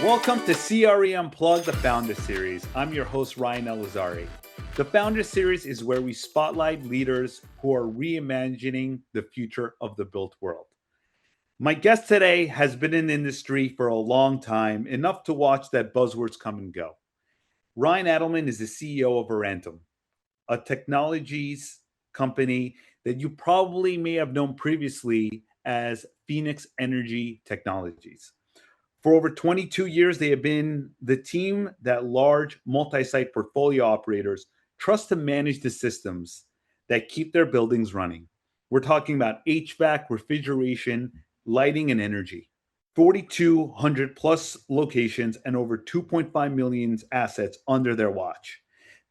Welcome to CRE Unplugged, the Founder Series. I'm your host, Ryan Elazari. The Founder Series is where we spotlight leaders who are reimagining the future of the built world. My guest today has been in the industry for a long time, enough to watch that buzzwords come and go. Ryan Adelman is the CEO of Verantum, a technologies company that you probably may have known previously as Phoenix Energy Technologies. For over 22 years, they have been the team that large multi-site portfolio operators trust to manage the systems that keep their buildings running. We're talking about HVAC, refrigeration, lighting, and energy. 4,200 plus locations and over 2.5 million assets under their watch.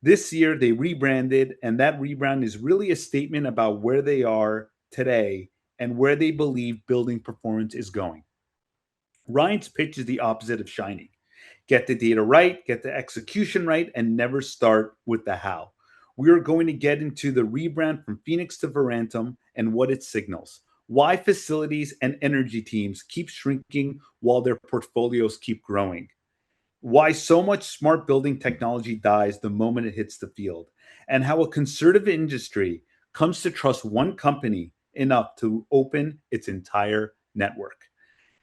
This year, they rebranded, and that rebrand is really a statement about where they are today and where they believe building performance is going. Ryan's pitch is the opposite of shining. Get the data right, get the execution right, and never start with the how. We are going to get into the rebrand from Phoenix to Verantum and what it signals, why facilities and energy teams keep shrinking while their portfolios keep growing, why so much smart building technology dies the moment it hits the field, and how a conservative industry comes to trust one company enough to open its entire network.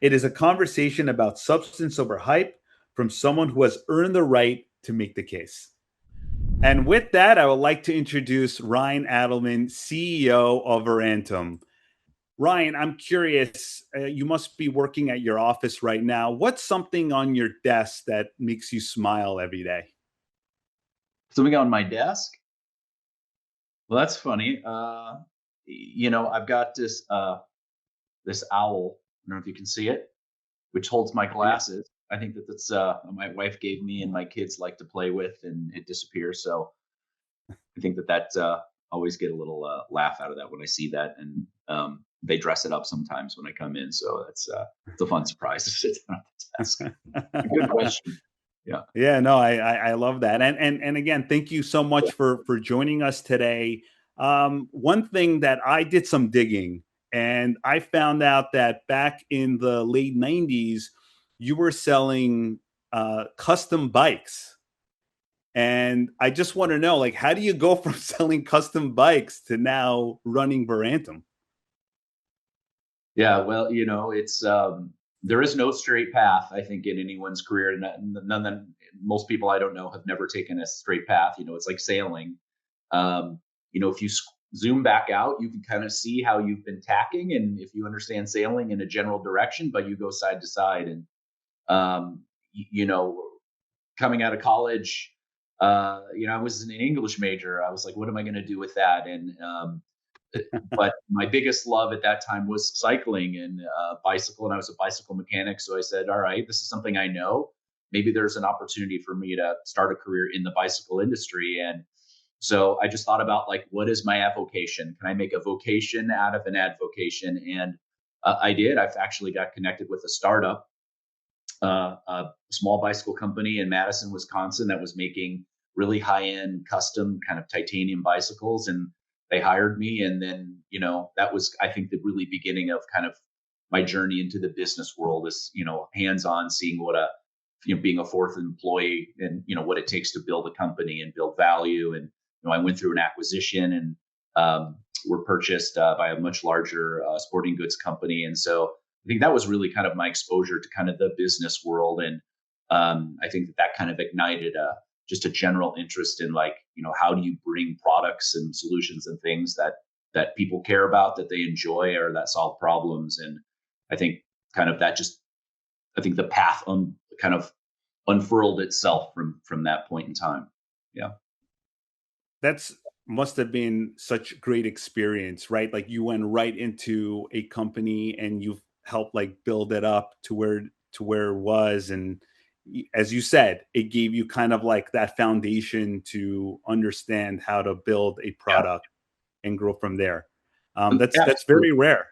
It is a conversation about substance over hype from someone who has earned the right to make the case. And with that, I would like to introduce Ryan Adelman, CEO of Verantum. Ryan, I'm curious, you must be working at your office right now. What's something on your desk that makes you smile every day? Something on my desk? Well, that's funny. I've got this owl. I don't know if you can see it, which holds my Yeah. glasses. I think that's my wife gave me, and my kids like to play with, and it disappears. So I think that always get a little laugh out of that when I see that, and they dress it up sometimes when I come in. So it's a fun surprise to sit down at the desk. Good question. Yeah. Yeah, no, I love that. And again, thank you so much for joining us today. One thing that I did some digging and I found out that back in the late 90s, you were selling custom bikes. And I just want to know, like, how do you go from selling custom bikes to now running Verantum? Yeah, well, it's there is no straight path. I think in anyone's career, most people I don't know have never taken a straight path. It's like sailing. If you zoom back out, you can kind of see how you've been tacking, and if you understand sailing in a general direction, but you go side to side. And um, y- you know, coming out of college, I was an English major. I was like, what am I going to do with that? And but my biggest love at that time was cycling and bicycle, and I was a bicycle mechanic. So I said, all right, this is something I know. Maybe there's an opportunity for me to start a career in the bicycle industry. And so I just thought about, like, what is my avocation? Can I make a vocation out of an advocation? And I did. I've actually got connected with a startup, a small bicycle company in Madison, Wisconsin, that was making really high-end custom kind of titanium bicycles, and they hired me. And then, that was, I think, the really beginning of kind of my journey into the business world, is, hands-on, seeing what being a fourth employee, and, what it takes to build a company and build value. And, I went through an acquisition, and were purchased by a much larger sporting goods company. And so I think that was really kind of my exposure to kind of the business world. And I think that kind of ignited just a general interest in, like, how do you bring products and solutions and things that people care about, that they enjoy, or that solve problems. And I think kind of that just, I think the path kind of unfurled itself from that point in time. Yeah. That's must have been such great experience, right? Like you went right into a company and you've helped like build it up to where it was. And as you said, it gave you kind of like that foundation to understand how to build a Yeah. product and grow from there. That's Absolutely. very rare.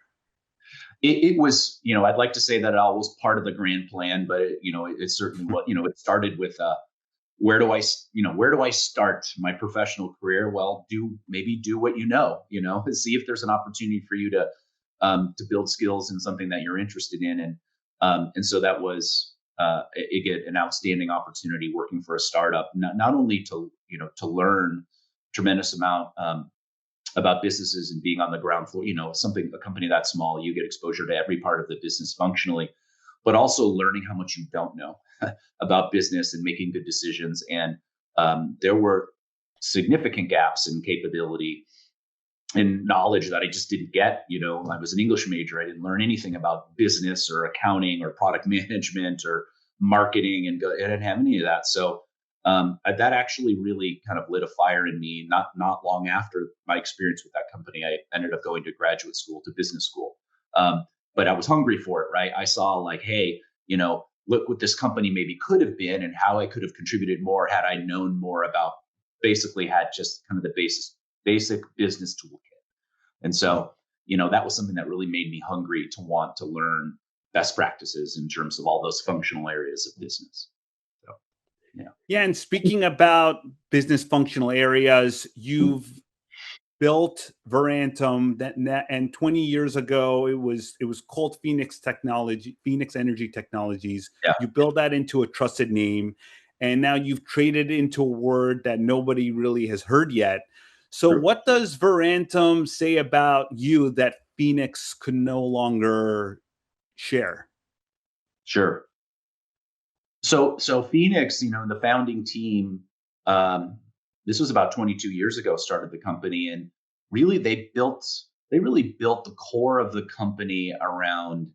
It was, I'd like to say that it all was part of the grand plan, but it certainly what, it started with, where do I start my professional career? Well, do what see if there's an opportunity for you to build skills in something that you're interested in. And so that was, get an outstanding opportunity working for a startup, not only to learn tremendous amount about businesses and being on the ground floor. A company that small, you get exposure to every part of the business functionally, but also learning how much you don't know about business and making good decisions. And there were significant gaps in capability and knowledge that I just didn't get. I was an English major. I didn't learn anything about business or accounting or product management or marketing, and I didn't have any of that. So that actually really kind of lit a fire in me. Not long after my experience with that company, I ended up going to graduate school, to business school. But I was hungry for it, right? I saw like, hey, look what this company maybe could have been and how I could have contributed more had I known more about, basically had just kind of the basic business toolkit. And so, that was something that really made me hungry to want to learn best practices in terms of all those functional areas of business. So, yeah. Yeah. And speaking about business functional areas, you've built Verantum and 20 years ago, it was called Phoenix Energy Technologies. Yeah. You built that into a trusted name, and now you've traded into a word that nobody really has heard yet. So Sure. What does Verantum say about you that Phoenix could no longer share? Sure. So Phoenix, the founding team, this was about 22 years ago, started the company, and really they really built the core of the company around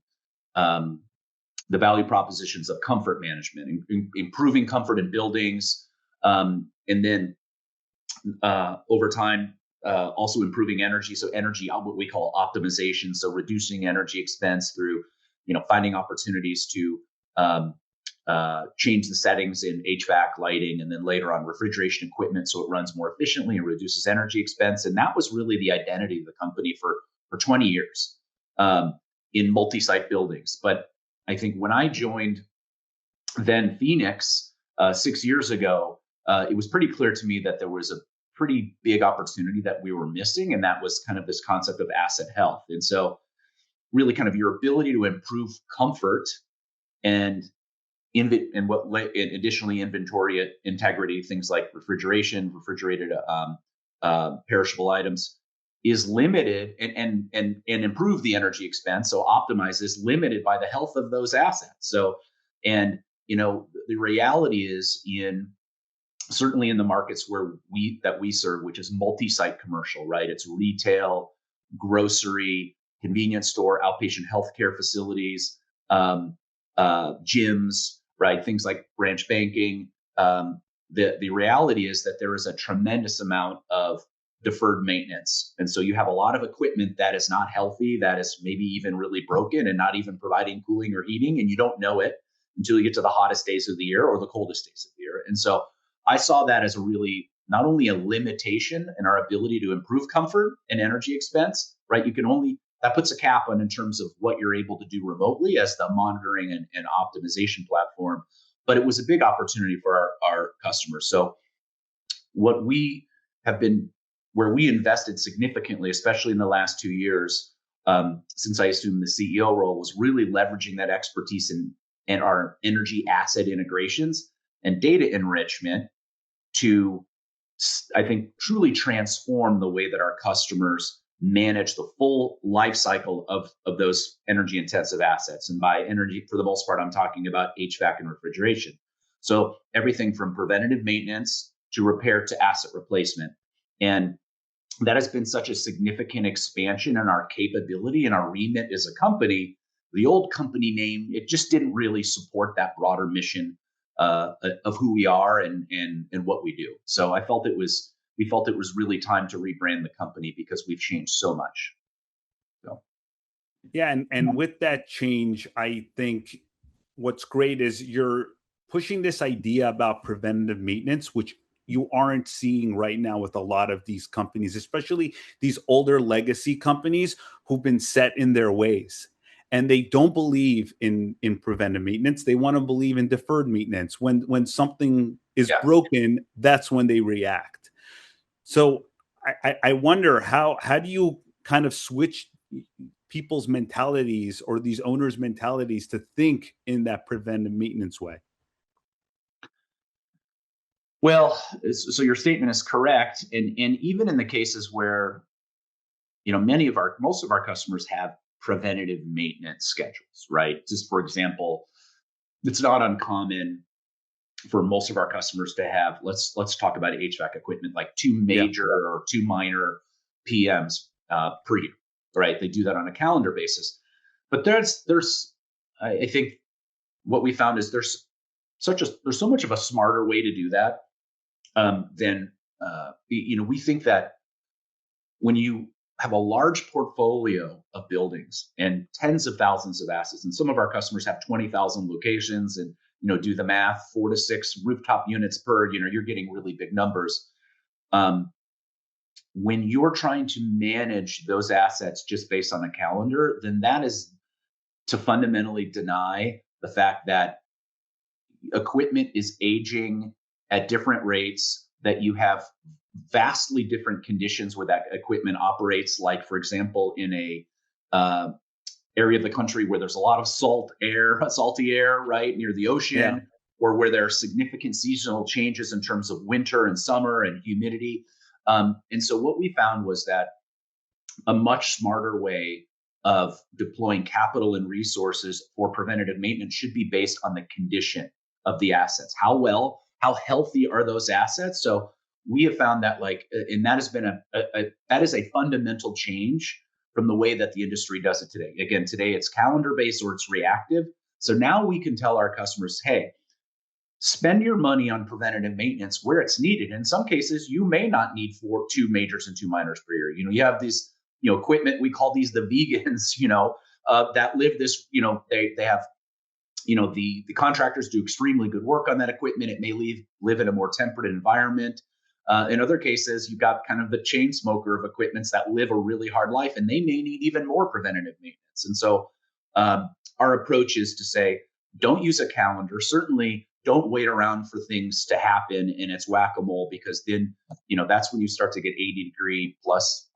the value propositions of comfort management, improving comfort in buildings, and then over time also improving energy. So energy, what we call optimization, so reducing energy expense through finding opportunities to change the settings in HVAC, lighting, and then later on refrigeration equipment so it runs more efficiently and reduces energy expense. And that was really the identity of the company for 20 years in multi-site buildings. But I think when I joined then Phoenix 6 years ago, it was pretty clear to me that there was a pretty big opportunity that we were missing, and that was kind of this concept of asset health. And so really kind of your ability to improve comfort and additionally inventory integrity, things like refrigerated perishable items, is limited, and improve the energy expense. So optimize is limited by the health of those assets. So, and the reality is, certainly in the markets that we serve, which is multi-site commercial, right? It's retail, grocery, convenience store, outpatient healthcare facilities, gyms, right? Things like branch banking. The reality is that there is a tremendous amount of deferred maintenance. And so you have a lot of equipment that is not healthy, that is maybe even really broken and not even providing cooling or heating. And you don't know it until you get to the hottest days of the year or the coldest days of the year. And so I saw that as not only a limitation in our ability to improve comfort and energy expense, right? That puts a cap on in terms of what you're able to do remotely as the monitoring and optimization platform. But it was a big opportunity for our customers. So where we invested significantly, especially in the last 2 years, since I assumed the CEO role, was really leveraging that expertise and our energy asset integrations and data enrichment to, I think, truly transform the way that our customers manage the full life cycle of those energy intensive assets. And by energy, for the most part, I'm talking about HVAC and refrigeration. So everything from preventative maintenance to repair to asset replacement. And that has been such a significant expansion in our capability and our remit as a company. The old company name, it just didn't really support that broader mission of who we are and what we do. So we felt it was really time to rebrand the company because we've changed so much. So. Yeah, and with that change, I think what's great is you're pushing this idea about preventative maintenance, which you aren't seeing right now with a lot of these companies, especially these older legacy companies who've been set in their ways. And they don't believe in preventive maintenance. They want to believe in deferred maintenance. When something is broken, that's when they react. So I wonder how do you kind of switch people's mentalities or these owners' mentalities to think in that preventive maintenance way? Well, so your statement is correct, and even in the cases where most of our customers have preventative maintenance schedules, right? Just for example, it's not uncommon for most of our customers to have, let's talk about HVAC equipment, like two Yeah. major or two minor PMs per year, right? They do that on a calendar basis. But there's I think what we found is there's so much of a smarter way to do that than we think that when you have a large portfolio of buildings and tens of thousands of assets, and some of our customers have 20,000 locations, and do the math, 4 to 6 rooftop units per, you're getting really big numbers. Um, when you're trying to manage those assets just based on a calendar, then that is to fundamentally deny the fact that equipment is aging at different rates, that you have vastly different conditions where that equipment operates. Like, for example, in a area of the country where there's a lot of salty air, right, near the Yeah. ocean, or where there are significant seasonal changes in terms of winter and summer and humidity. And so what we found was that a much smarter way of deploying capital and resources for preventative maintenance should be based on the condition of the assets. How healthy are those assets? So we have found that, and that has been that is a fundamental change from the way that the industry does it today. Again, today it's calendar based or it's reactive. So now we can tell our customers, hey, spend your money on preventative maintenance where it's needed. In some cases, you may not need two majors and two minors per year. You have these, equipment, we call these the vegans, that live this, they have, the contractors do extremely good work on that equipment. It may live in a more temperate environment. In other cases, you've got kind of the chain smoker of equipments that live a really hard life, and they may need even more preventative maintenance. And so our approach is to say, don't use a calendar. Certainly don't wait around for things to happen and it's whack-a-mole, because then, that's when you start to get 80-degree plus,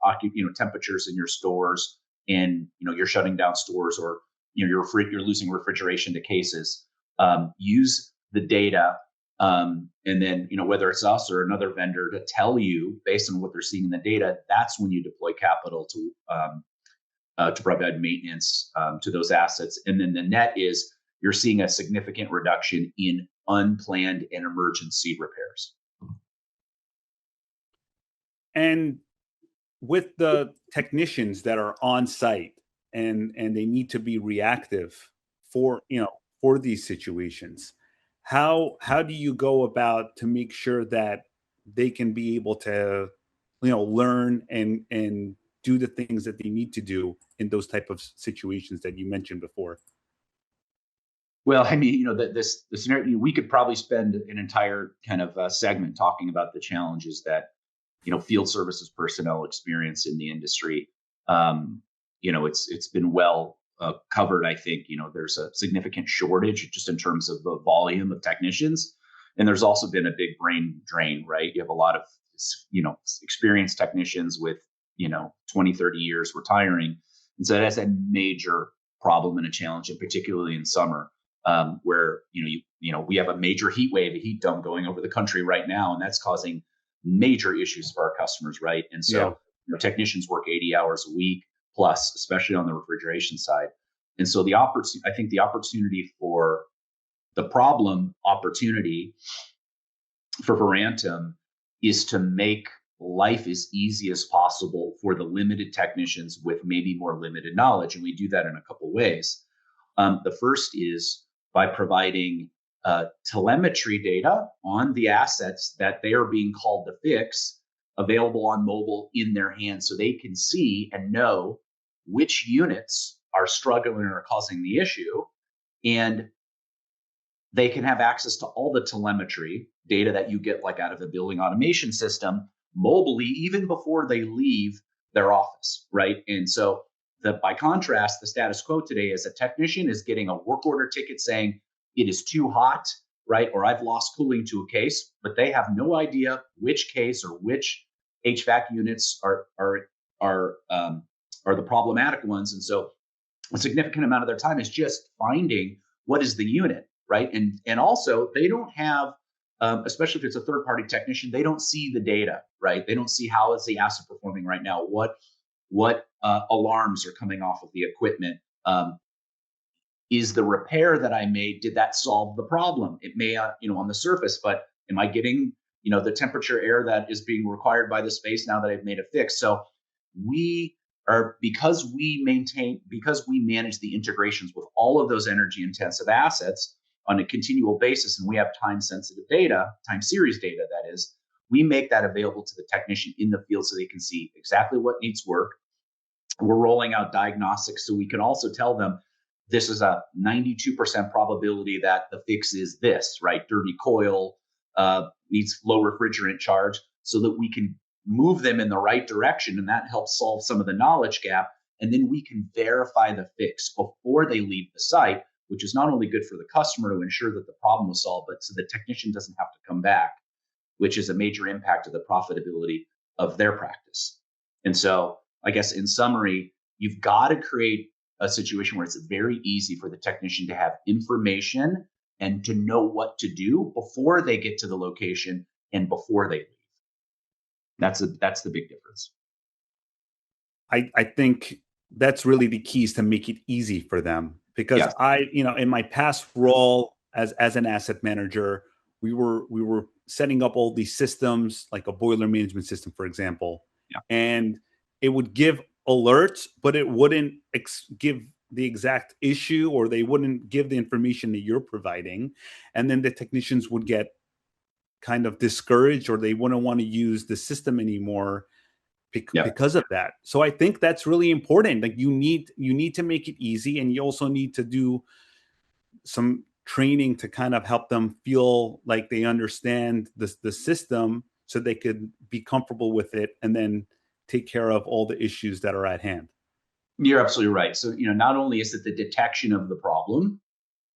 temperatures in your stores, and, you're shutting down stores, or, you're losing refrigeration to cases. Use the data. And then, whether it's us or another vendor to tell you based on what they're seeing in the data, that's when you deploy capital to provide maintenance to those assets. And then the net is you're seeing a significant reduction in unplanned and emergency repairs. And with the technicians that are on site and they need to be reactive for for these situations, how do you go about to make sure that they can be able to learn and do the things that they need to do in those type of situations that you mentioned before? Well, I mean, the scenario, we could probably spend an entire kind of segment talking about the challenges that field services personnel experience in the industry. It's been well covered. I think there's a significant shortage just in terms of the volume of technicians, and there's also been a big brain drain. Right, you have a lot of experienced technicians with 20, 30 years retiring, and so that's a major problem and a challenge, and particularly in summer. Where we have a major heat wave, a heat dome going over the country right now, and that's causing major issues for our customers, right? And so technicians work 80 hours a week plus, especially on the refrigeration side. And so I think the opportunity for opportunity for Verantum is to make life as easy as possible for the limited technicians with maybe more limited knowledge, and we do that in a couple ways. The first is by providing telemetry data on the assets that they are being called to fix, available on mobile in their hands, so they can see and know which units are struggling or causing the issue. And they can have access to all the telemetry data that you get like out of the building automation system mobily, even before they leave their office, right? And so by contrast, the status quo today is a technician is getting a work order ticket saying it is too hot, right? Or I've lost cooling to a case, but they have no idea which case or which HVAC units are are the problematic ones. And so a significant amount of their time is just finding what is the unit, right? And also they don't have, especially if it's a third party technician, they don't see the data, right? They don't see how is the asset performing right now, what alarms are coming off of the equipment. Is the repair that I made, did that solve the problem? It may, on the surface, but am I getting, the temperature air that is being required by the space now that I've made a fix? So we because we manage the integrations with all of those energy intensive assets on a continual basis, and we have time sensitive data, time series data, that is, we make that available to the technician in the field so they can see exactly what needs work. We're rolling out diagnostics so we can also tell them this is a 92% probability that the fix is this, right? Dirty coil, needs low refrigerant charge, so that we can move them in the right direction. And that helps solve some of the knowledge gap. And then we can verify the fix before they leave the site, which is not only good for the customer to ensure that the problem was solved, but so the technician doesn't have to come back, which is a major impact of the profitability of their practice. And so, I guess in summary, you've got to create a situation where it's very easy for the technician to have information and to know what to do before they get to the location and before they leave. That's the big difference. I think that's really the keys to make it easy for them, because Yes. in my past role as an asset manager, we were setting up all these systems, like a boiler management system, for example, Yeah. and it would give alerts, but it wouldn't give the exact issue, or they wouldn't give the information that you're providing, and then the technicians would get kind of discouraged, or they wouldn't want to use the system anymore Yeah. because of that. So I think that's really important. Like you need to make it easy, and you also need to do some training to kind of help them feel like they understand the system, so they could be comfortable with it and then take care of all the issues that are at hand. You're absolutely right. So, not only is it the detection of the problem,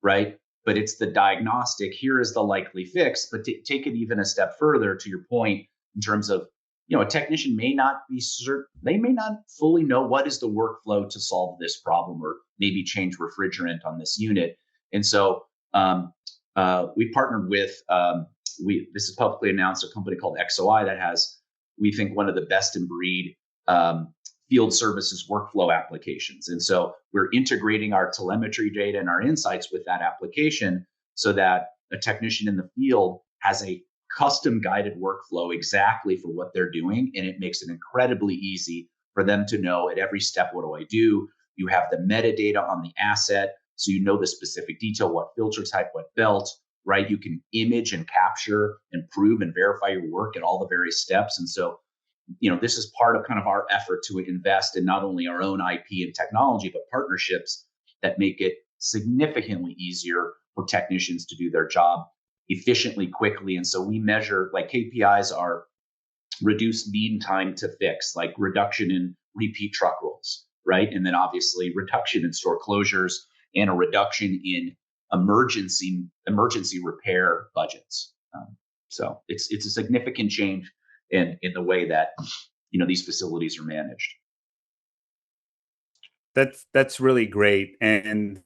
right? But it's the diagnostic. Here is the likely fix. But take it even a step further to your point in terms of, a technician may not be certain, they may not fully know what is the workflow to solve this problem, or maybe change refrigerant on this unit. And so we partnered with, this is publicly announced, a company called XOI that has, we think, one of the best in breed field services workflow applications. And so we're integrating our telemetry data and our insights with that application so that a technician in the field has a custom guided workflow exactly for what they're doing. And it makes it incredibly easy for them to know at every step, what do I do? You have the metadata on the asset, so you know the specific detail, what filter type, what belt, right? You can image and capture and prove and verify your work at all the various steps. And so this is part of kind of our effort to invest in not only our own IP and technology, but partnerships that make it significantly easier for technicians to do their job efficiently, quickly. And so we measure, like, KPIs are reduced mean time to fix, like reduction in repeat truck rolls, right? And then obviously reduction in store closures and a reduction in emergency repair budgets. So it's a significant change in the way that these facilities are managed. That's really great, and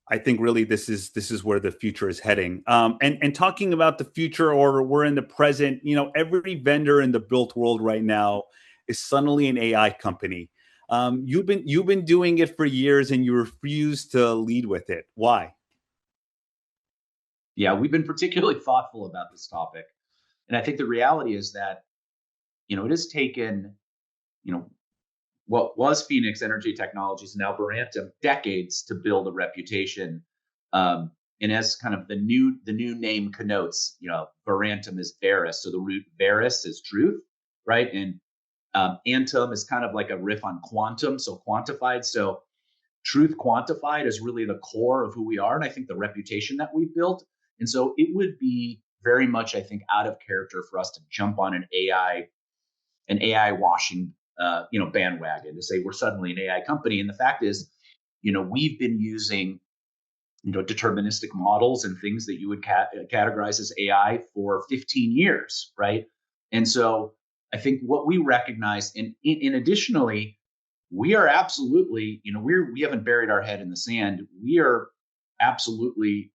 I think really this is where the future is heading. And talking about the future, or we're in the present, every vendor in the built world right now is suddenly an AI company. You've been doing it for years, and you refuse to lead with it. Why? Yeah, we've been particularly thoughtful about this topic, and I think the reality is that it has taken what was Phoenix Energy Technologies, now Verantum, decades to build a reputation. And as kind of the new name connotes, Verantum is Verus, so the root Verus is truth, right? And Antum is kind of like a riff on quantum, so quantified. So truth quantified is really the core of who we are, and I think the reputation that we've built. And so it would be very much, I think, out of character for us to jump on an AI washing bandwagon to say we're suddenly an AI company. And the fact is, we've been using deterministic models and things that you would categorize as AI for 15 years, right? And so I think what we recognize, and additionally, we are absolutely, we haven't buried our head in the sand. We are absolutely,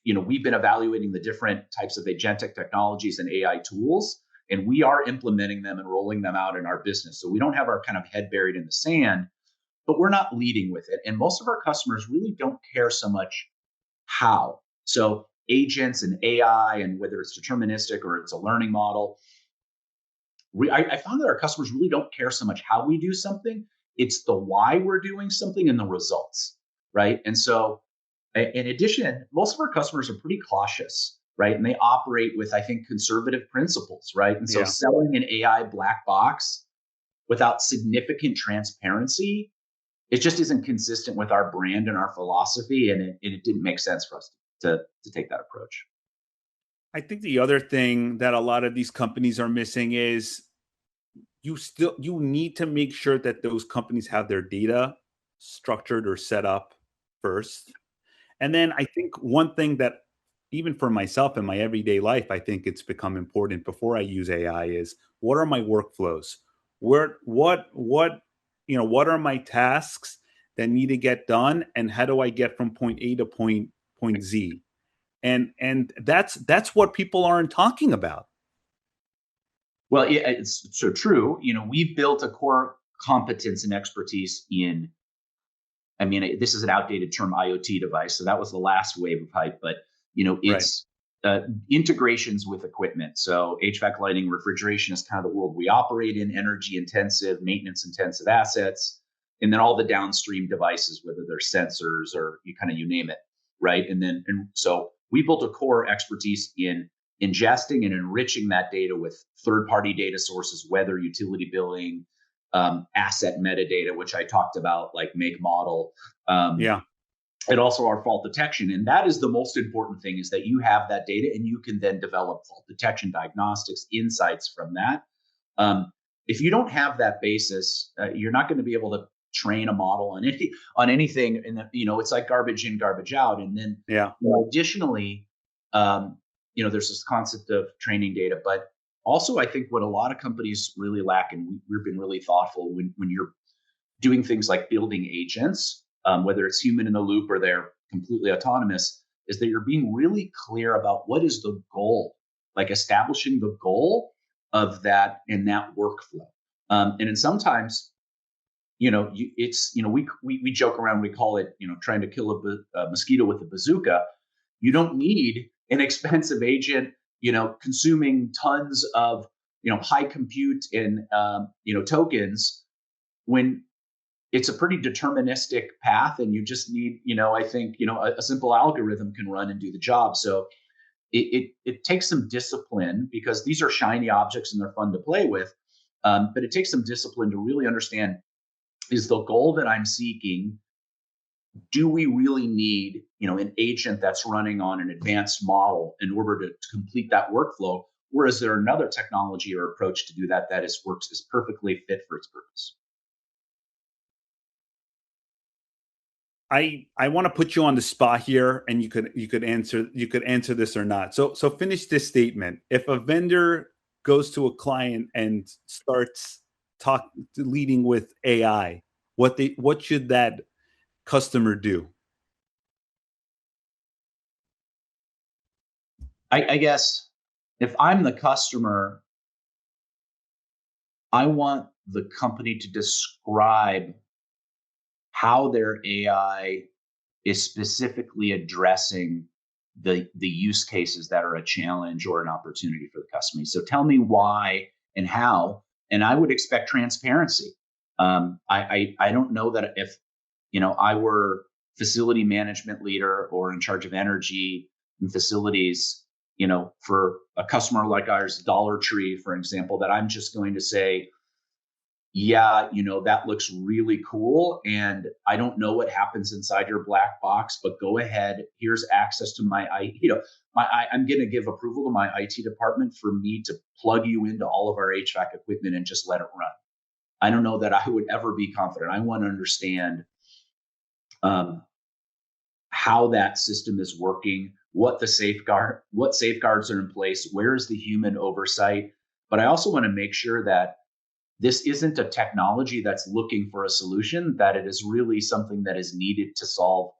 we've been evaluating the different types of agentic technologies and AI tools, and we are implementing them and rolling them out in our business. So we don't have our kind of head buried in the sand, but we're not leading with it. And most of our customers really don't care so much how. So agents and AI, and whether it's deterministic or it's a learning model, I found that our customers really don't care so much how we do something. It's the why we're doing something and the results, right? And so, in addition, most of our customers are pretty cautious, right? And they operate with, I think, conservative principles, right? And so, Yeah. selling an AI black box without significant transparency, it just isn't consistent with our brand and our philosophy, and it didn't make sense for us to take that approach. I think the other thing that a lot of these companies are missing is you need to make sure that those companies have their data structured or set up first. And then I think one thing that even for myself in my everyday life, I think it's become important before I use AI is what are my workflows? What are my tasks that need to get done, and how do I get from point A to point Z? And that's what people aren't talking about. Well, yeah, it's so true. We've built a core competence and expertise in, I mean, this is an outdated term, IoT device. So that was the last wave of hype, but Right. it's integrations with equipment. So HVAC, lighting, refrigeration is kind of the world we operate in, energy intensive, maintenance intensive assets, and then all the downstream devices, whether they're sensors or you name it, right? And so we built a core expertise in ingesting and enriching that data with third-party data sources, weather, utility billing, asset metadata, which I talked about, like make, model, Yeah. and also our fault detection. And that is the most important thing, is that you have that data and you can then develop fault detection, diagnostics, insights from that. If you don't have that basis, you're not going to be able to train a model on anything. And it's like garbage in, garbage out. And then Yeah. additionally, there's this concept of training data, but also I think what a lot of companies really lack, and we've been really thoughtful when you're doing things like building agents, whether it's human in the loop or they're completely autonomous, is that you're being really clear about what is the goal, like establishing the goal of that in that workflow. And then sometimes, we joke around, we call it, trying to kill a mosquito with a bazooka. You don't need an expensive agent, consuming tons of, high compute and, tokens, when it's a pretty deterministic path, and you just need, I think, a simple algorithm can run and do the job. So it takes some discipline, because these are shiny objects and they're fun to play with. But it takes some discipline to really understand, is the goal that I'm seeking, do we really need, an agent that's running on an advanced model in order to complete that workflow? Or is there another technology or approach to do that is perfectly fit for its purpose? I want to put you on the spot here, and you could answer this or not. So finish this statement. If a vendor goes to a client and starts leading with AI, what should that customer do? I guess if I'm the customer, I want the company to describe how their AI is specifically addressing the use cases that are a challenge or an opportunity for the customer. So tell me why and how, and I would expect transparency. I don't know that if I were facility management leader or in charge of energy and facilities, for a customer like ours, Dollar Tree, for example, that I'm just going to say, yeah, that looks really cool. And I don't know what happens inside your black box, but go ahead. Here's access to I'm going to give approval to my IT department for me to plug you into all of our HVAC equipment and just let it run. I don't know that I would ever be confident. I want to understand how that system is working, what safeguards are in place, where is the human oversight. But I also want to make sure that this isn't a technology that's looking for a solution, that it is really something that is needed to solve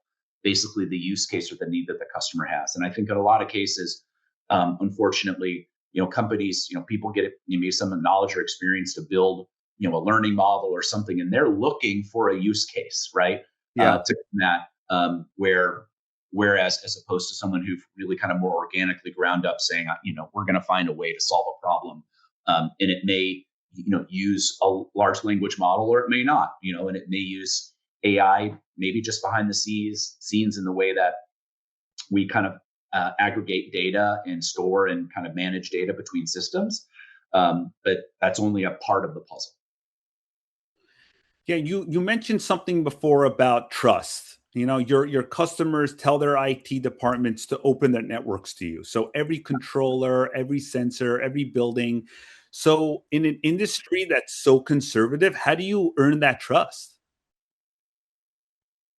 basically the use case or the need that the customer has. And I think in a lot of cases, unfortunately, companies, people get maybe some knowledge or experience to build, a learning model or something, and they're looking for a use case, right? Yeah. To that, whereas as opposed to someone who really kind of more organically ground up saying, we're going to find a way to solve a problem, and it may, use a large language model, or it may not, and it may use AI, maybe just behind the scenes in the way that we kind of aggregate data and store and kind of manage data between systems. But that's only a part of the puzzle. Yeah, you mentioned something before about trust. Your customers tell their IT departments to open their networks to you. So every controller, every sensor, every building. So in an industry that's so conservative, how do you earn that trust?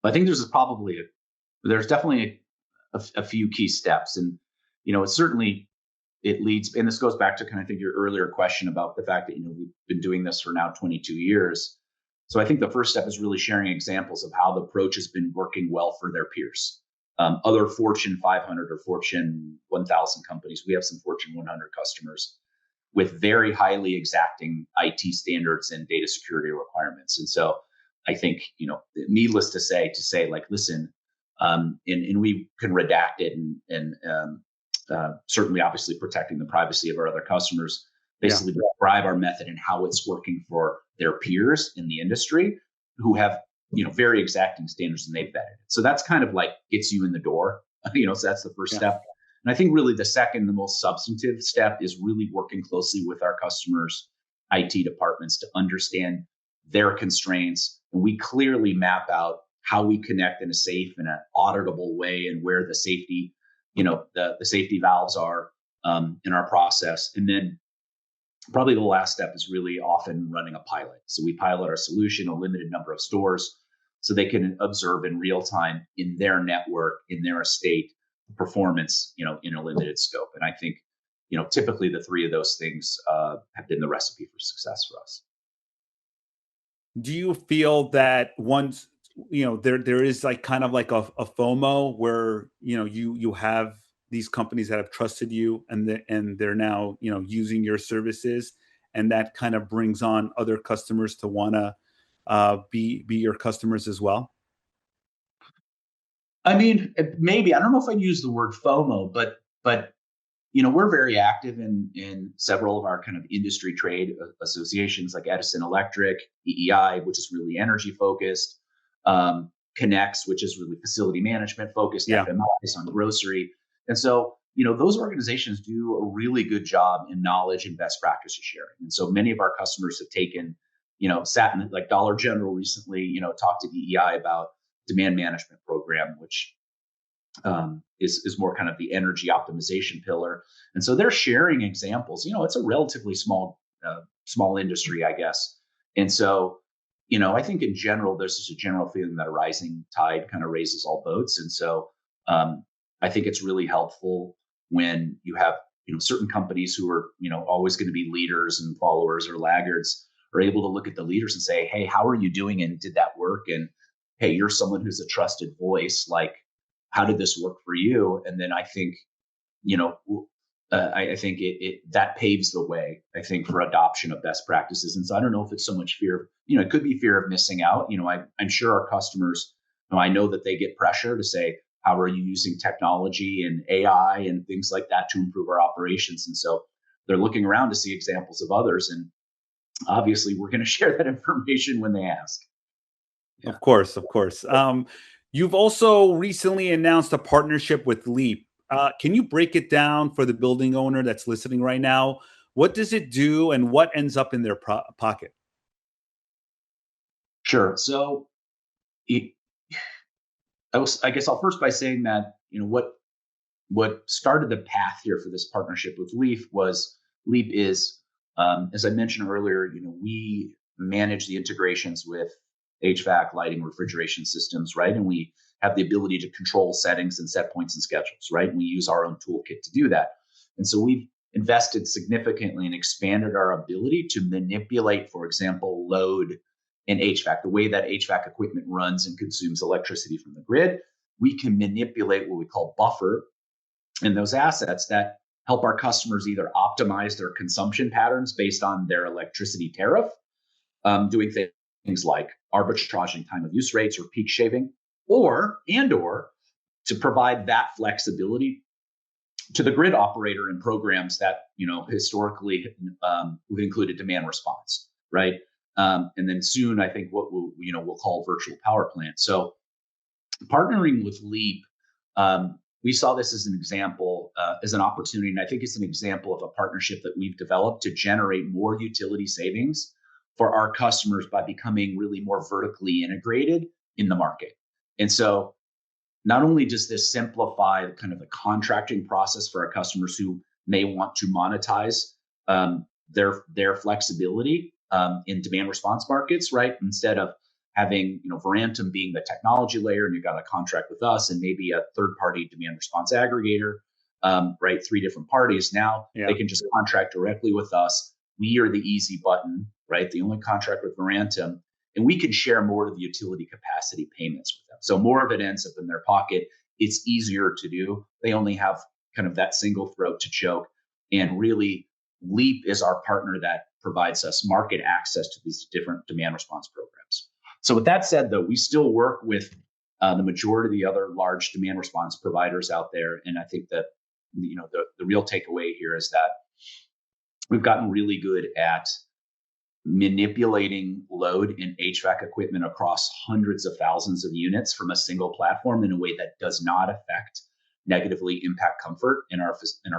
I think there's definitely a few key steps, and it's certainly it leads, and this goes back to kind of, I think, your earlier question about the fact that we've been doing this for now 22 years. So I think the first step is really sharing examples of how the approach has been working well for their peers, other Fortune 500 or Fortune 1000 companies. We have some Fortune 100 customers with very highly exacting IT standards and data security requirements. And so I think, needless to say, like, listen, and we can redact it, and certainly, obviously, protecting the privacy of our other customers, Yeah. basically describe our method and how it's working for their peers in the industry who have, very exacting standards, and they've vetted it. So that's kind of like gets you in the door, so that's the first Yeah. step. And I think really the second, the most substantive step is really working closely with our customers' IT departments to understand their constraints. And we clearly map out how we connect in a safe and an auditable way, and where the safety, the safety valves are, in our process. And then probably the last step is really often running a pilot. So we pilot our solution a limited number of stores so they can observe in real time in their network, in their estate, performance, in a limited scope. And I think, typically the three of those things have been the recipe for success for us. Do you feel that once there is like kind of like a FOMO where you have these companies that have trusted you, and they're now using your services, and that kind of brings on other customers to want to be your customers as well? I mean, maybe I don't know if I'd use the word FOMO, but we're very active in several of our kind of industry trade associations, like Edison Electric, EEI, which is really energy focused, Connects, which is really facility management focused, Yeah. FMIs on grocery. And so, those organizations do a really good job in knowledge and best practices sharing. And so many of our customers have taken, sat in, like Dollar General recently, talked to EEI about demand management program, which is more kind of the energy optimization pillar. And so they're sharing examples. It's a relatively small industry, I guess. And so, I think in general, there's just a general feeling that a rising tide kind of raises all boats. And so, I think it's really helpful when you have, certain companies who are, always going to be leaders, and followers or laggards are able to look at the leaders and say, hey, how are you doing? And did that work? And hey, you're someone who's a trusted voice. Like, how did this work for you? And then I think, you know, I think it that paves the way, I think, for adoption of best practices. And so I don't know if it's so much fear, it could be fear of missing out. I'm sure our customers, I know that they get pressure to say, how are you using technology and AI and things like that to improve our operations? And so they're looking around to see examples of others. And obviously we're going to share that information when they ask. Yeah. Of course, of course. You've also recently announced a partnership with Leap. Can you break it down for the building owner that's listening right now? What does it do, and what ends up in their pocket? Sure. So it, I guess I'll first by saying that, what started the path here for this partnership with Leap is, as I mentioned earlier, we manage the integrations with HVAC, lighting, refrigeration systems, right? And we have the ability to control settings and set points and schedules, right? And we use our own toolkit to do that. And so we've invested significantly and expanded our ability to manipulate, for example, load in HVAC, the way that HVAC equipment runs and consumes electricity from the grid. We can manipulate what we call buffer in those assets that help our customers either optimize their consumption patterns based on their electricity tariff, doing things like arbitraging time of use rates or peak shaving, or to provide that flexibility to the grid operator in programs that historically we've included demand response, right? And then soon, I think what we'll call virtual power plant. So partnering with Leap, we saw this as an example, as an opportunity, and I think it's an example of a partnership that we've developed to generate more utility savings for our customers by becoming really more vertically integrated in the market. And so not only does this simplify kind of the contracting process for our customers who may want to monetize their flexibility in demand response markets, right? Instead of having Verantum being the technology layer, and you've got a contract with us and maybe a third-party demand response aggregator, right? 3 different parties. Now they can just contract directly with us. We are the easy button, right? The only contract with Verantum, and we can share more of the utility capacity payments with them. So more of it ends up in their pocket. It's easier to do. They only have kind of that single throat to choke. And really, Leap is our partner that provides us market access to these different demand response programs. So with that said, though, we still work with the majority of the other large demand response providers out there. And I think that the real takeaway here is that we've gotten really good at manipulating load in HVAC equipment across hundreds of thousands of units from a single platform in a way that does not negatively impact comfort in our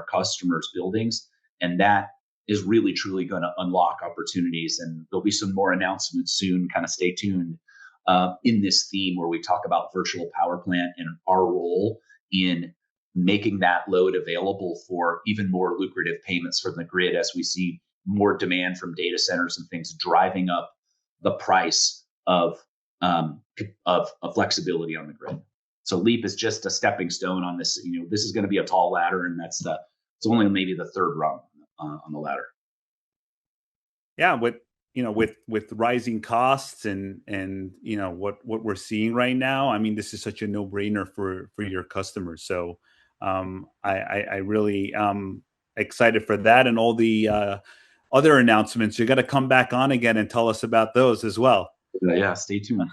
customers' buildings. And that is really truly going to unlock opportunities. And there'll be some more announcements soon. Kind of stay tuned in this theme where we talk about virtual power plant and our role in making that load available for even more lucrative payments from the grid as we see more demand from data centers and things driving up the price of flexibility on the grid. So Leap is just a stepping stone on this. This is going to be a tall ladder, and it's only maybe the third rung on the ladder. Yeah, with rising costs and what we're seeing right now, I mean, this is such a no-brainer for your customers. So I really excited for that and all the other announcements. You got to come back on again and tell us about those as well. Yeah, stay tuned.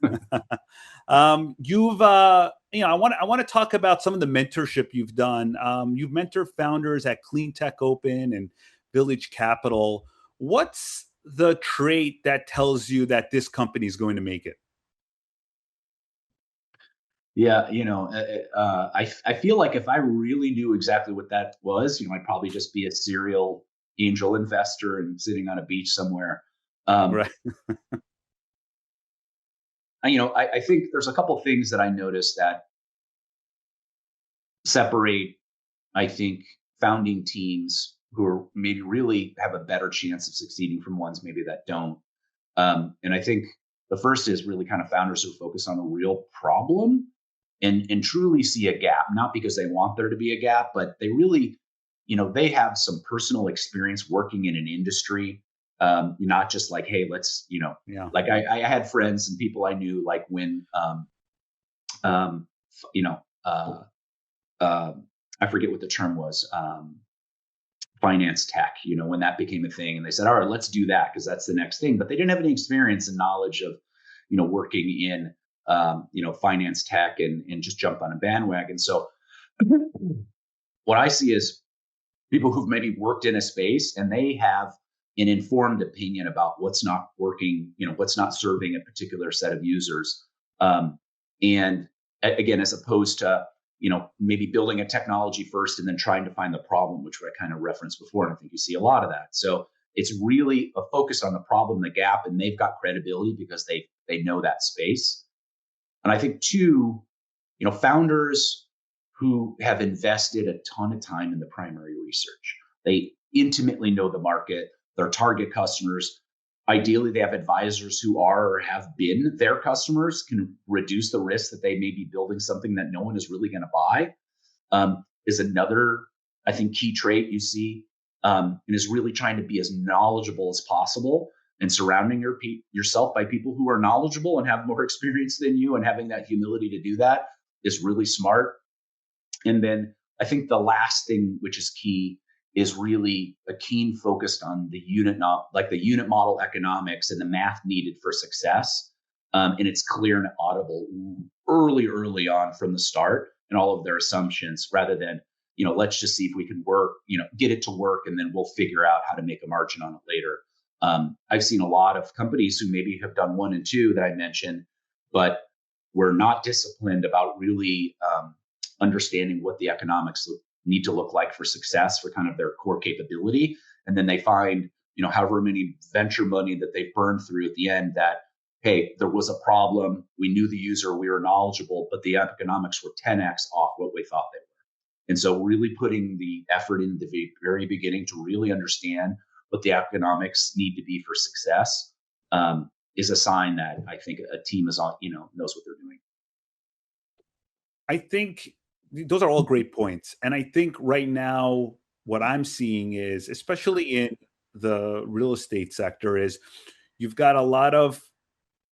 I want to talk about some of the mentorship you've done. You've mentored founders at Cleantech Open and Village Capital. What's the trait that tells you that this company is going to make it? Yeah, I feel like if I really knew exactly what that was, I'd probably just be a serial angel investor and sitting on a beach somewhere. Right. I think there's a couple things that I noticed that separate, I think, founding teams who are maybe really have a better chance of succeeding from ones maybe that don't. And I think the first is really kind of founders who focus on a real problem and truly see a gap, not because they want there to be a gap, but they really, they have some personal experience working in an industry. Not just like, hey, let's, like I had friends and people I knew, like when, I forget what the term was, finance tech, when that became a thing, and they said, all right, let's do that because that's the next thing. But they didn't have any experience and knowledge of, working in, finance tech and just jump on a bandwagon. So what I see is people who've maybe worked in a space and they have an informed opinion about what's not working, what's not serving a particular set of users. And again, as opposed to, maybe building a technology first and then trying to find the problem, which I kind of referenced before. And I think you see a lot of that. So it's really a focus on the problem, the gap, and they've got credibility because they know that space. And I think two, founders who have invested a ton of time in the primary research, they intimately know the market, their target customers. Ideally, they have advisors who are or have been their customers, can reduce the risk that they may be building something that no one is really going to buy, is another, I think, key trait you see and is really trying to be as knowledgeable as possible, and surrounding yourself by people who are knowledgeable and have more experience than you, and having that humility to do that is really smart. And then I think the last thing, which is key, is really a keen focus on the unit, not like the unit model economics and the math needed for success. And it's clear and audible early on from the start, and all of their assumptions, rather than, let's just see if we can work, get it to work, and then we'll figure out how to make a margin on it later. I've seen a lot of companies who maybe have done 1 and 2 that I mentioned, but were not disciplined about really understanding what the economics need to look like for success, for kind of their core capability. And then they find, however many venture money that they've burned through at the end, that, hey, there was a problem. We knew the user, we were knowledgeable, but the economics were 10x off what we thought they were. And so really putting the effort in the very beginning to really understand what the economics need to be for success is a sign that I think a team is on, knows what they're doing. I think those are all great points. And I think right now, what I'm seeing is, especially in the real estate sector, is you've got a lot of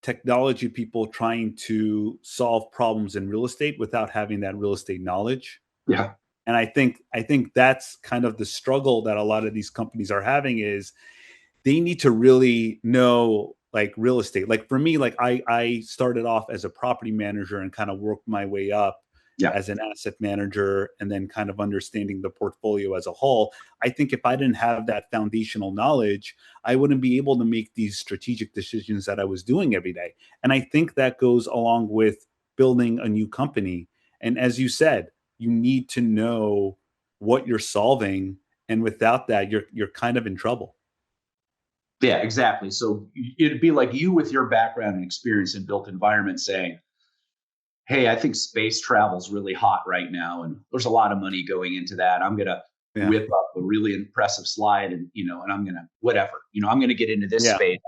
technology people trying to solve problems in real estate without having that real estate knowledge. Yeah. And I think that's kind of the struggle that a lot of these companies are having, is they need to really know like real estate. Like for me, like I started off as a property manager and kind of worked my way up as an asset manager, and then kind of understanding the portfolio as a whole. I think if I didn't have that foundational knowledge, I wouldn't be able to make these strategic decisions that I was doing every day. And I think that goes along with building a new company. And as you said, you need to know what you're solving. And without that, you're kind of in trouble. Yeah, exactly. So it'd be like you, with your background and experience in built environment, saying, hey, I think space travel is really hot right now, and there's a lot of money going into that. I'm going to Yeah. whip up a really impressive slide, and, and I'm going to, whatever, I'm going to get into this space.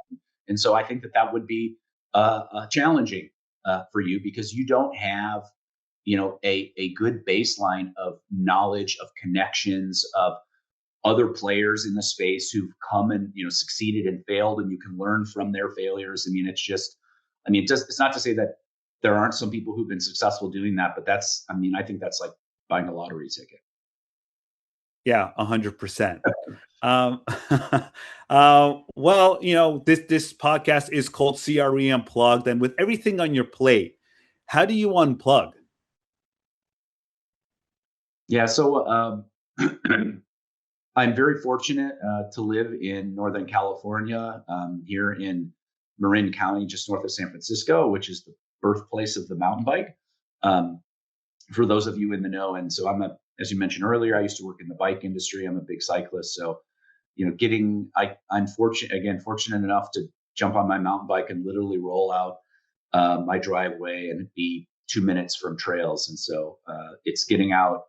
And so I think that would be challenging for you, because you don't have, a good baseline of knowledge, of connections, of other players in the space who've come and, succeeded and failed, and you can learn from their failures. It's not to say that there aren't some people who've been successful doing that, but I think that's like buying a lottery ticket. Yeah, 100%. Well, this podcast is called CRE Unplugged, and with everything on your plate, how do you unplug? Yeah, so I'm very fortunate to live in Northern California, here in Marin County, just north of San Francisco, which is the birthplace of the mountain bike. For those of you in the know, and so as you mentioned earlier, I used to work in the bike industry. I'm a big cyclist, so I'm fortunate enough to jump on my mountain bike and literally roll out my driveway and be 2 minutes from trails. And so it's getting out.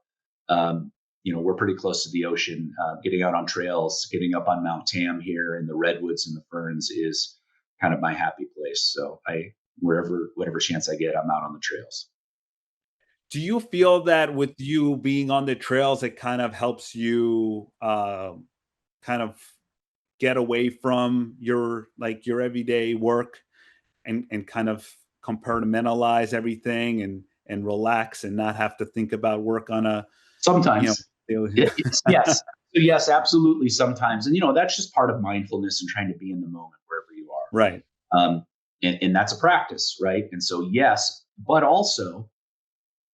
We're pretty close to the ocean. Getting out on trails, getting up on Mount Tam here in the redwoods and the ferns is kind of my happy place. So whatever chance I get, I'm out on the trails. Do you feel that with you being on the trails, it kind of helps you kind of get away from your everyday work, and kind of compartmentalize everything, and relax, and not have to think about work on a sometimes daily... yes. So yes, absolutely. Sometimes, and that's just part of mindfulness and trying to be in the moment wherever you are. Right. And that's a practice, right? And so yes, but also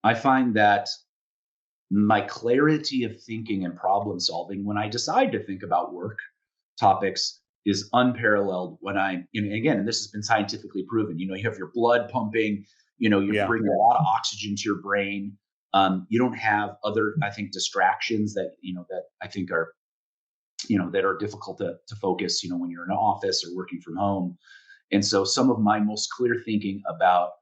I find that my clarity of thinking and problem solving when I decide to think about work topics is unparalleled. When again, and this has been scientifically proven, you have your blood pumping, you bring a lot of oxygen to your brain. You don't have other, I think, distractions that, that I think are, that are difficult to focus, when you're in an office or working from home. And so some of my most clear thinking about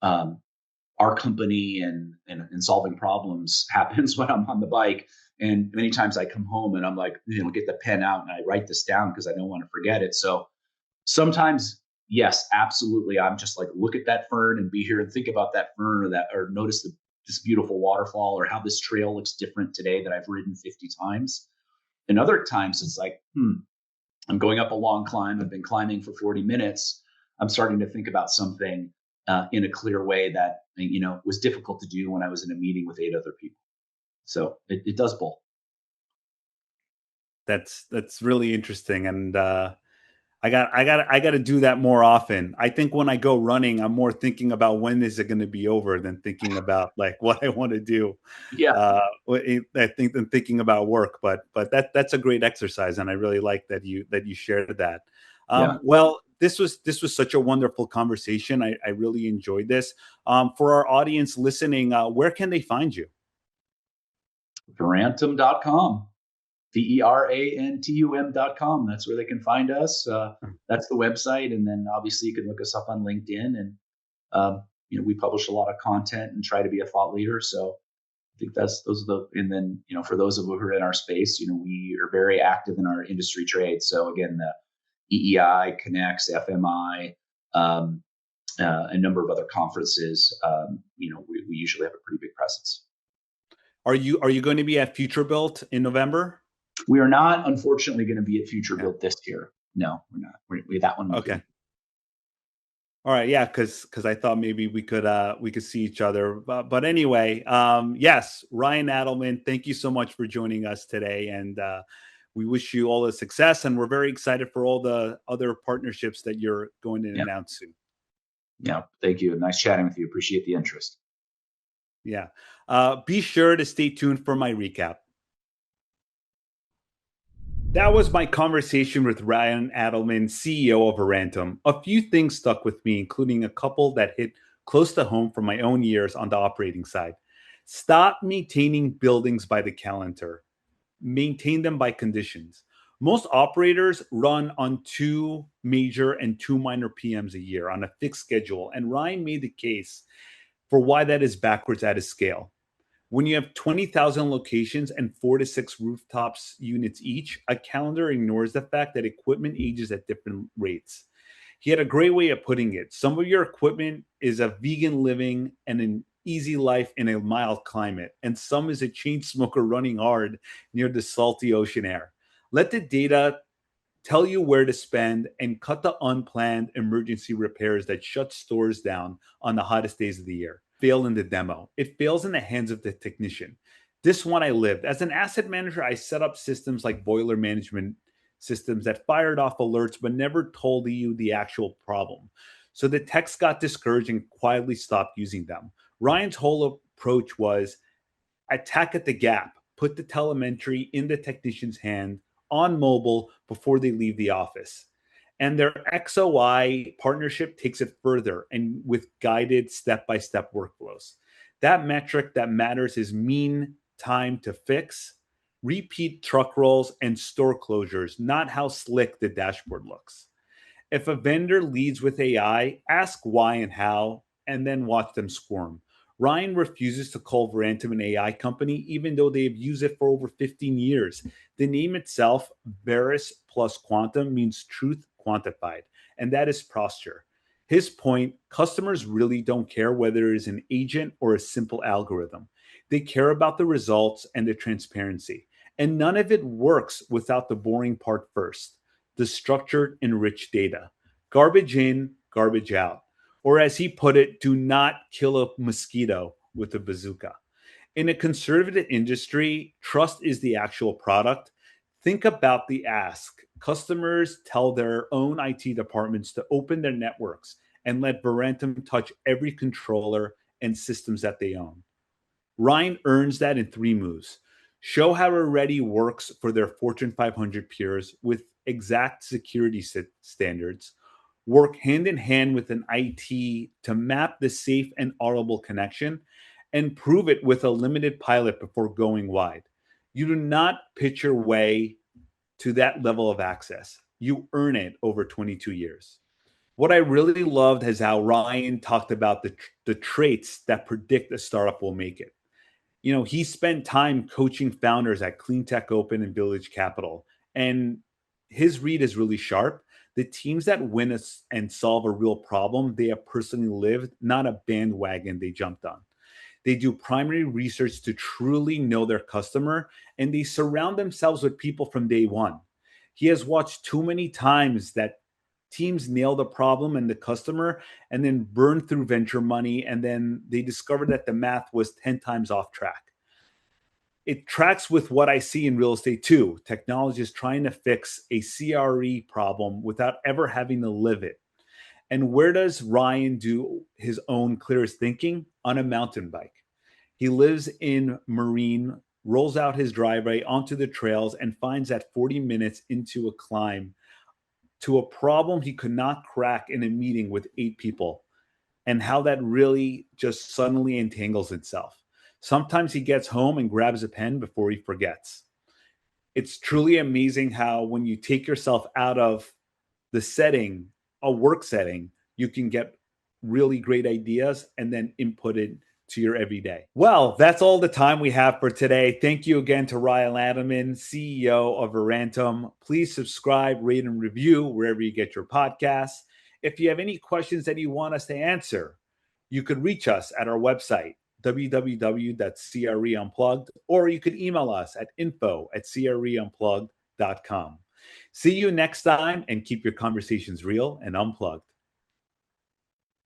our company and solving problems happens when I'm on the bike. And many times I come home and I'm like, get the pen out and I write this down because I don't want to forget it. So sometimes, yes, absolutely. I'm just like, look at that fern and be here and think about that fern, or notice this beautiful waterfall, or how this trail looks different today that I've ridden 50 times. And other times it's like, I'm going up a long climb. I've been climbing for 40 minutes. I'm starting to think about something in a clear way that was difficult to do when I was in a meeting with 8 other people. So it does both. That's really interesting, and I got to do that more often. I think when I go running, I'm more thinking about when is it going to be over than thinking about like what I want to do. Yeah, I think than thinking about work, but that's a great exercise, and I really like that you shared that. yeah. Well, this was such a wonderful conversation. I really enjoyed this. For our audience listening, where can they find you? Verantum.com. Verantum.com. That's where they can find us. That's the website, and then obviously you can look us up on LinkedIn. And we publish a lot of content and try to be a thought leader. So I think those are the. And then for those of you who are in our space, we are very active in our industry trade. So again, the EEI, Connects, FMI, a number of other conferences. We usually have a pretty big presence. Are you going to be at Future Built in November? We are not, unfortunately, going to be at Future Yeah. Built this year. No, we're not. That one. Okay. All right, yeah, because I thought maybe we could see each other, but anyway, yes, Ryan Adelman, thank you so much for joining us today, and we wish you all the success, and we're very excited for all the other partnerships that you're going to Yeah. announce soon. Yeah. Thank you. Nice chatting with you. Appreciate the interest. Yeah, be sure to stay tuned for my recap. That was my conversation with Ryan Adelman, CEO of Verantum. A few things stuck with me, including a couple that hit close to home from my own years on the operating side. Stop maintaining buildings by the calendar, maintain them by conditions. Most operators run on 2 major and 2 minor PMs a year on a fixed schedule, and Ryan made the case for why that is backwards at a scale. When you have 20,000 locations and 4 to 6 rooftops units each, a calendar ignores the fact that equipment ages at different rates. He had a great way of putting it. Some of your equipment is a vegan living and an easy life in a mild climate, and some is a chain smoker running hard near the salty ocean air. Let the data tell you where to spend and cut the unplanned emergency repairs that shut stores down on the hottest days of the year. Fail in the demo. It fails in the hands of the technician. This one I lived. As an asset manager, I set up systems like boiler management systems that fired off alerts but never told you the actual problem. So the techs got discouraged and quietly stopped using them. Ryan's whole approach was attack at the gap, put the telemetry in the technician's hand on mobile before they leave the office. And their XOI partnership takes it further and with guided step by step workflows. That metric that matters is mean time to fix, repeat truck rolls, and store closures, not how slick the dashboard looks. If a vendor leads with AI, ask why and how, and then watch them squirm. Ryan refuses to call Verantum an AI company, even though they have used it for over 15 years. The name itself, Veris plus Quantum, means truth quantified, and that is posture. His point, customers really don't care whether it is an agent or a simple algorithm. They care about the results and the transparency. And none of it works without the boring part first, the structured and rich data. Garbage in, garbage out. Or as he put it, do not kill a mosquito with a bazooka. In a conservative industry, trust is the actual product. Think about the ask. Customers tell their own IT departments to open their networks and let Verantum touch every controller and systems that they own. Ryan earns that in 3 moves. Show how it already works for their Fortune 500 peers with exact security standards. Work hand in hand with an IT to map the safe and audible connection and prove it with a limited pilot before going wide. You do not pitch your way to that level of access. You earn it over 22 years. What I really loved is how Ryan talked about the traits that predict a startup will make it. He spent time coaching founders at Cleantech Open and Village Capital, and his read is really sharp. The teams that win and solve a real problem, they have personally lived, not a bandwagon they jumped on. They do primary research to truly know their customer, and they surround themselves with people from day one. He has watched too many times that teams nail the problem and the customer and then burn through venture money, and then they discover that the math was 10 times off track. It tracks with what I see in real estate too. Technologists trying to fix a CRE problem without ever having to live it. And where does Ryan do his own clearest thinking? On a mountain bike. He lives in Marine, rolls out his driveway onto the trails, and finds that 40 minutes into a climb to a problem he could not crack in a meeting with 8 people, and how that really just suddenly entangles itself. Sometimes he gets home and grabs a pen before he forgets. It's truly amazing how, when you take yourself out of the setting, a work setting, you can get really great ideas and then input it to your everyday. Well, that's all the time we have for today. Thank you again to Ryan Adelman, CEO of Verantum. Please subscribe, rate, and review wherever you get your podcasts. If you have any questions that you want us to answer, you could reach us at our website, www.creunplugged, or you could email us at info@creunplugged.com. See you next time, and keep your conversations real and unplugged.